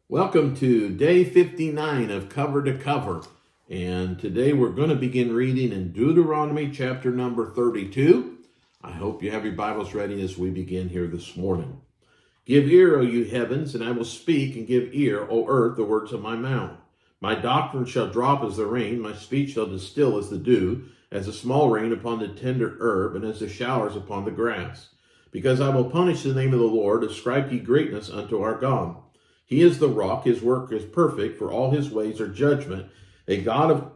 Welcome to day 59 of Cover to Cover. And today we're going to begin reading in Deuteronomy chapter number 32. I hope you have your Bibles ready as we begin here this morning. Give ear, O you heavens, and I will speak, and give ear, O earth, the words of my mouth. My doctrine shall drop as the rain, my speech shall distill as the dew, as a small rain upon the tender herb, and as the showers upon the grass. Because I will punish the name of the Lord, ascribe ye greatness unto our God. He is the rock, his work is perfect, for all his ways are judgment. A God of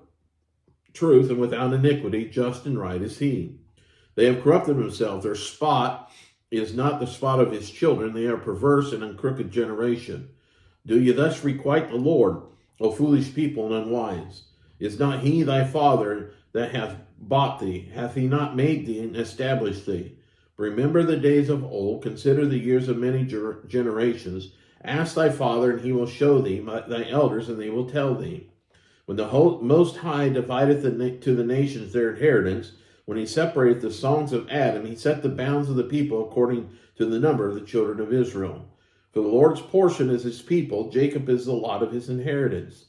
truth and without iniquity, just and right is he. They have corrupted themselves, their spot is not the spot of his children, they are perverse and uncrooked generation. Do ye thus requite the Lord, O foolish people and unwise? Is not he thy father that hath bought thee? Hath he not made thee and established thee? Remember the days of old, consider the years of many generations. Ask thy father, and he will show thee, thy elders, and they will tell thee. When the Most High divideth to the nations their inheritance, when he separateth the songs of Adam, he set the bounds of the people according to the number of the children of Israel. For the Lord's portion is his people, Jacob is the lot of his inheritance.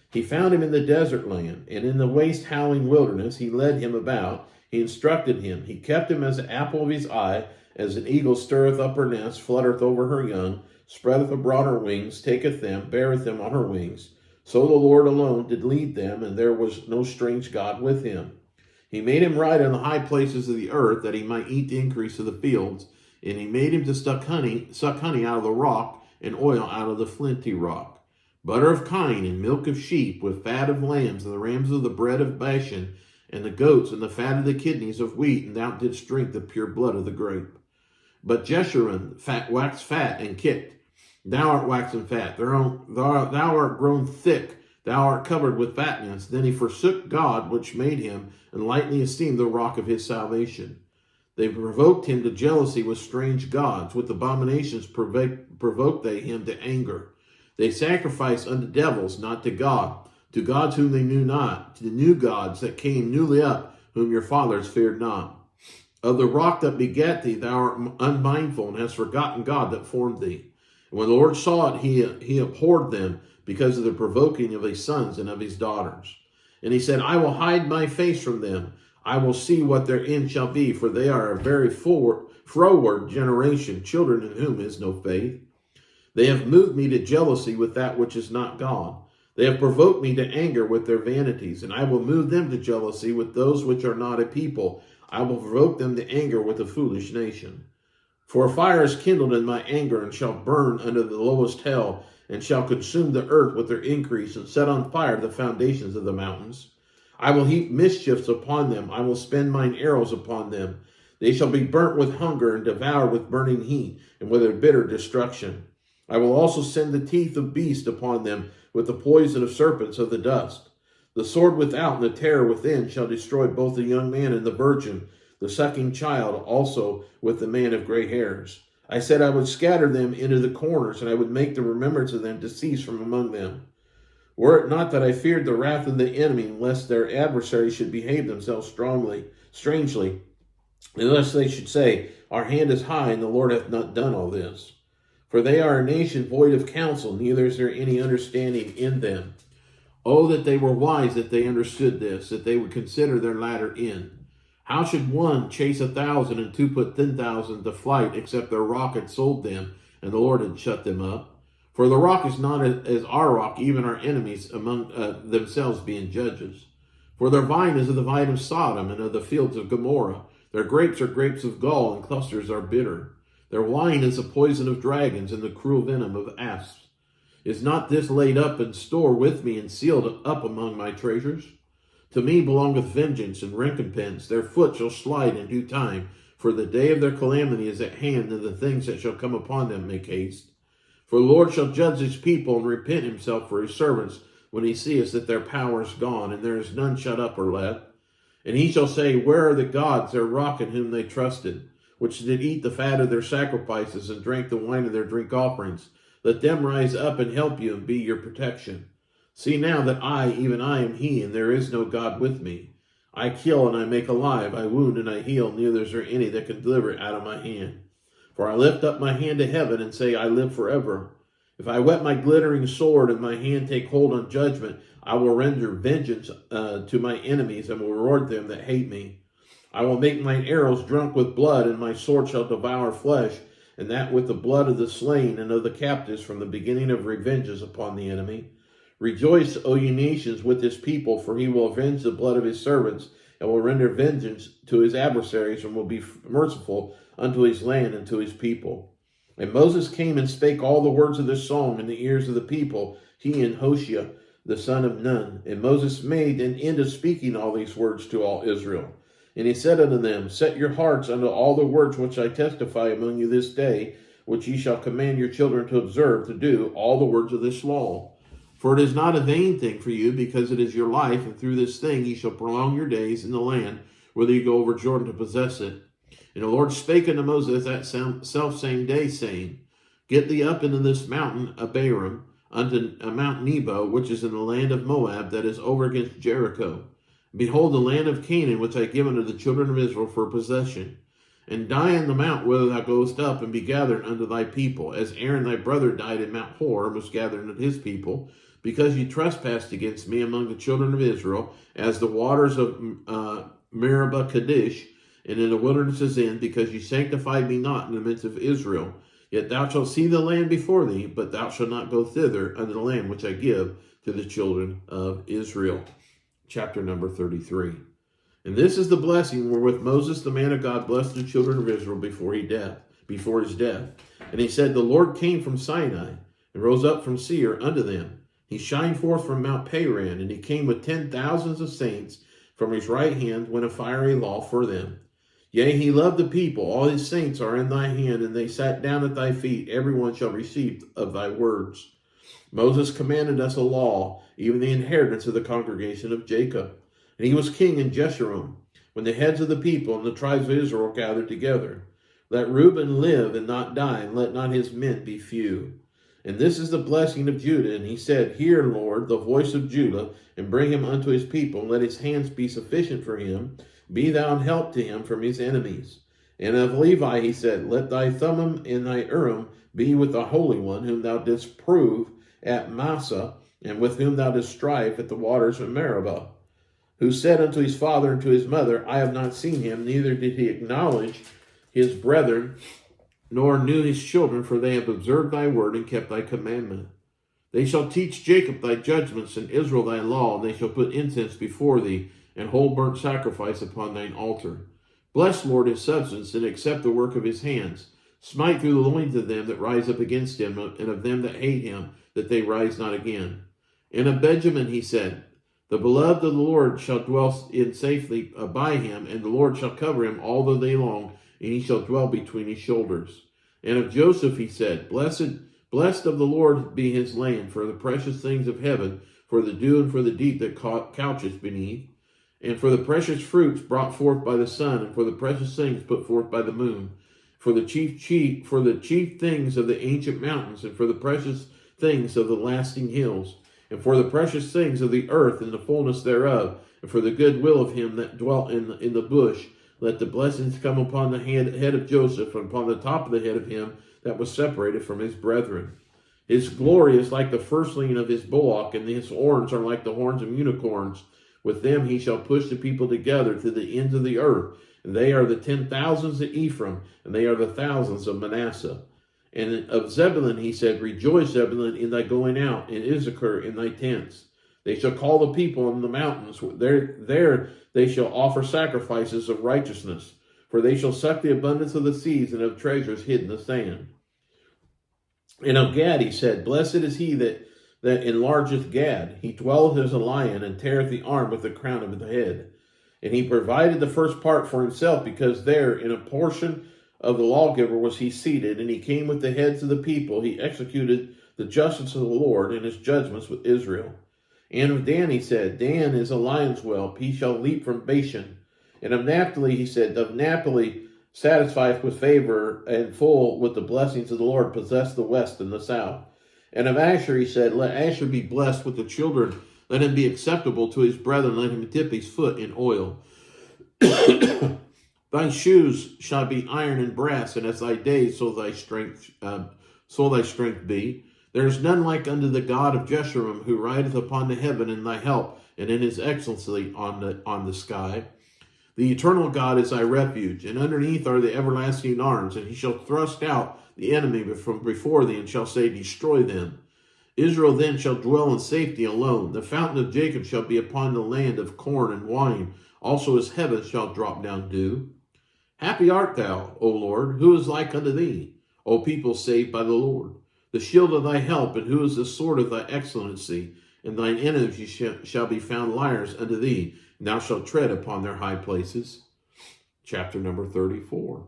He found him in the desert land, and in the waste howling wilderness he led him about, he instructed him, he kept him as the apple of his eye, as an eagle stirreth up her nest, fluttereth over her young, spreadeth abroad her wings, taketh them, beareth them on her wings. So the Lord alone did lead them, and there was no strange God with him. He made him ride on the high places of the earth, that he might eat the increase of the fields, and he made him to suck honey out of the rock, and oil out of the flinty rock. Butter of kine, and milk of sheep, with fat of lambs, and the rams of the bread of Bashan, and the goats, and the fat of the kidneys of wheat, and thou didst drink the pure blood of the grape. But Jeshurun waxed fat and kicked. Thou art waxen fat, thou art grown thick, thou art covered with fatness. Then he forsook God which made him, and lightly esteemed the rock of his salvation. They provoked him to jealousy with strange gods, with abominations provoked they him to anger. They sacrificed unto devils, not to gods whom they knew not, to the new gods that came newly up, whom your fathers feared not. Of the rock that begat thee, thou art unmindful, and hast forgotten God that formed thee. And when the Lord saw it, he abhorred them, because of the provoking of his sons and of his daughters. And he said, I will hide my face from them. I will see what their end shall be, for they are a very froward generation, children in whom is no faith. They have moved me to jealousy with that which is not God. They have provoked me to anger with their vanities, and I will move them to jealousy with those which are not a people. I will provoke them to anger with a foolish nation. For a fire is kindled in my anger, and shall burn under the lowest hell, and shall consume the earth with their increase, and set on fire the foundations of the mountains. I will heap mischiefs upon them, I will spend mine arrows upon them. They shall be burnt with hunger, and devoured with burning heat, and with a bitter destruction. I will also send the teeth of beasts upon them, with the poison of serpents of the dust. The sword without and the terror within shall destroy both the young man and the virgin, the sucking child also with the man of gray hairs. I said I would scatter them into the corners, and I would make the remembrance of them to cease from among them. Were it not that I feared the wrath of the enemy, lest their adversaries should behave themselves strangely, unless they should say, our hand is high, and the Lord hath not done all this. For they are a nation void of counsel, neither is there any understanding in them. Oh, that they were wise, that they understood this, that they would consider their latter end. How should one chase 1,000 and two put 10,000 to flight, except their rock had sold them, and the Lord had shut them up? For the rock is not as our rock, even our enemies among themselves being judges. For their vine is of the vine of Sodom, and of the fields of Gomorrah. Their grapes are grapes of gall, and clusters are bitter. Their wine is the poison of dragons, and the cruel venom of asps. Is not this laid up in store with me, and sealed up among my treasures? To me belongeth vengeance and recompense. Their foot shall slide in due time, for the day of their calamity is at hand, and the things that shall come upon them make haste. For the Lord shall judge his people, and repent himself for his servants, when he seeth that their power is gone, and there is none shut up or left. And he shall say, where are the gods, their rock in whom they trusted, which did eat the fat of their sacrifices, and drank the wine of their drink offerings? Let them rise up and help you, and be your protection. See now that I, even I, am he, and there is no God with me. I kill and I make alive, I wound and I heal, neither is there any that can deliver it out of my hand. For I lift up my hand to heaven and say, I live forever. If I whet my glittering sword and my hand take hold on judgment, I will render vengeance to my enemies and will reward them that hate me. I will make mine arrows drunk with blood, and my sword shall devour flesh, and that with the blood of the slain and of the captives from the beginning of revenges upon the enemy. Rejoice, O ye nations, with this people, for he will avenge the blood of his servants, and will render vengeance to his adversaries, and will be merciful unto his land and to his people. And Moses came and spake all the words of this song in the ears of the people, he and Hoshea, the son of Nun. And Moses made an end of speaking all these words to all Israel. And he said unto them, Set your hearts unto all the words which I testify among you this day, which ye shall command your children to observe, to do all the words of this law. For it is not a vain thing for you, because it is your life, and through this thing ye shall prolong your days in the land, whither ye go over Jordan to possess it. And the Lord spake unto Moses that selfsame day, saying, Get thee up into this mountain Abiram, unto Mount Nebo, which is in the land of Moab, that is over against Jericho. Behold, the land of Canaan, which I give unto the children of Israel for possession. And die on the mount whither thou goest up, and be gathered unto thy people, as Aaron thy brother died in Mount Hor, and was gathered unto his people, because ye trespassed against me among the children of Israel, as the waters of Meribah Kadesh, and in the wilderness of Zin, because ye sanctified me not in the midst of Israel. Yet thou shalt see the land before thee, but thou shalt not go thither unto the land which I give to the children of Israel. Chapter number 33. And this is the blessing wherewith Moses the man of God blessed the children of Israel before his death. And he said, The Lord came from Sinai, and rose up from Seir unto them. He shined forth from Mount Paran, and he came with 10,000s of saints from his right hand, when a fiery law for them. Yea, he loved the people, all his saints are in thy hand, and they sat down at thy feet, every one shall receive of thy words. Moses commanded us a law, even the inheritance of the congregation of Jacob. And he was king in Jeshurun, when the heads of the people and the tribes of Israel gathered together. Let Reuben live and not die, and let not his men be few. And this is the blessing of Judah. And he said, Hear, Lord, the voice of Judah, and bring him unto his people, and let his hands be sufficient for him. Be thou an help to him from his enemies. And of Levi he said, Let thy Thummim and thy Urim be with the Holy One, whom thou didst prove at Massah, and with whom thou didst strive at the waters of Meribah, who said unto his father and to his mother, I have not seen him, neither did he acknowledge his brethren, nor knew his children, for they have observed thy word and kept thy commandment. They shall teach Jacob thy judgments, and Israel thy law, and they shall put incense before thee, and whole burnt sacrifice upon thine altar. Bless, Lord, his substance, and accept the work of his hands. Smite through the loins of them that rise up against him, and of them that hate him, that they rise not again. And of Benjamin he said, The beloved of the Lord shall dwell in safely by him, and the Lord shall cover him all the day long, and he shall dwell between his shoulders. And of Joseph he said, Blessed of the Lord be his land, for the precious things of heaven, for the dew and for the deep that couches beneath, and for the precious fruits brought forth by the sun, and for the precious things put forth by the moon, for the chief things of the ancient mountains, and for the precious things of the lasting hills, and for the precious things of the earth and the fullness thereof, and for the good will of him that dwelt in the bush. Let the blessings come upon the head of Joseph, and upon the top of the head of him that was separated from his brethren. His glory is like the firstling of his bullock, and his horns are like the horns of unicorns. With them he shall push the people together to the ends of the earth. And they are the 10,000s of Ephraim, and they are the thousands of Manasseh. And of Zebulun he said, Rejoice, Zebulun, in thy going out, and Issachar in thy tents. They shall call the people in the mountains. There they shall offer sacrifices of righteousness. For they shall suck the abundance of the seas, and of treasures hid in the sand. And of Gad he said, Blessed is he that enlargeth Gad. He dwelleth as a lion, and teareth the arm with the crown of the head. And he provided the first part for himself, because there in a portion of the lawgiver was he seated, and he came with the heads of the people. He executed the justice of the Lord and his judgments with Israel. And of Dan he said, Dan is a lion's whelp, he shall leap from Bashan. And of Naphtali he said, Of Naphtali satisfieth with favor, and full with the blessings of the Lord, possess the west and the south. And of Asher he said, Let Asher be blessed with the children, let him be acceptable to his brethren, let him dip his foot in oil. Thy shoes shall be iron and brass, and as thy days so thy strength be. There is none like unto the God of Jeshurun, who rideth upon the heaven in thy help, and in his excellency on the sky. The eternal God is thy refuge, and underneath are the everlasting arms, and he shall thrust out the enemy from before thee, and shall say, Destroy them. Israel then shall dwell in safety alone. The fountain of Jacob shall be upon the land of corn and wine. Also his heaven shall drop down dew. Happy art thou, O Lord, who is like unto thee, O people saved by the Lord. The shield of thy help, and who is the sword of thy excellency, and thine enemies shall be found liars unto thee, and thou shalt tread upon their high places. Chapter number 34.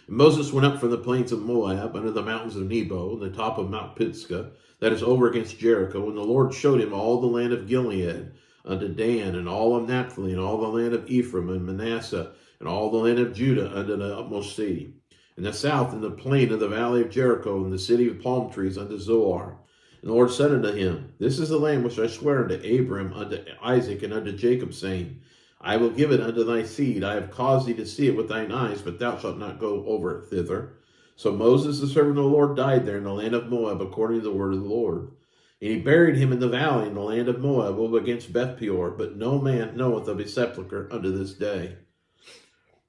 And Moses went up from the plains of Moab unto the mountains of Nebo, the top of Mount Pisgah, that is over against Jericho, and the Lord showed him all the land of Gilead, unto Dan, and all of Naphtali, and all the land of Ephraim and Manasseh, and all the land of Judah unto the utmost sea, and the south, and the plain of the valley of Jericho, and the city of palm trees unto Zoar. And the Lord said unto him, This is the land which I swear unto Abram, unto Isaac, and unto Jacob, saying, I will give it unto thy seed. I have caused thee to see it with thine eyes, but thou shalt not go over thither. So Moses, the servant of the Lord, died there in the land of Moab, according to the word of the Lord. And he buried him in the valley in the land of Moab, over against Beth Peor, but no man knoweth of his sepulchre unto this day.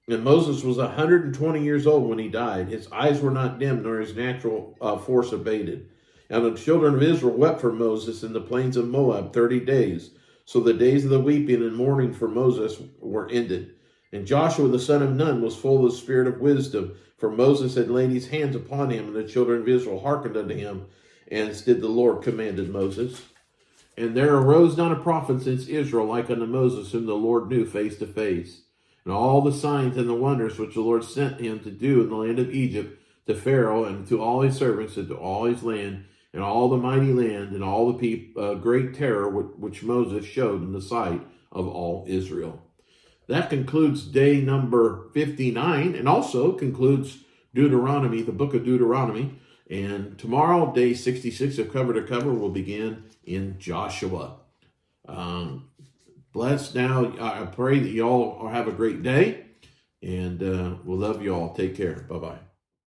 And Moses was 120 years old when he died. His eyes were not dim, nor his natural force abated. And the children of Israel wept for Moses in the plains of Moab 30 days. So the days of the weeping and mourning for Moses were ended. And Joshua the son of Nun was full of the spirit of wisdom, for Moses had laid his hands upon him, and the children of Israel hearkened unto him, as did the Lord commanded Moses. And there arose not a prophet since Israel like unto Moses, whom the Lord knew face to face. And all the signs and the wonders which the Lord sent him to do in the land of Egypt, to Pharaoh and to all his servants and to all his land, and all the mighty land, and all the great terror which Moses showed in the sight of all Israel. That concludes day number 59, and also concludes Deuteronomy, the book of Deuteronomy. And tomorrow, day 66 of Cover to Cover will begin in Joshua. Blessed now. I pray that you all have a great day, and we'll love you all. Take care. Bye-bye.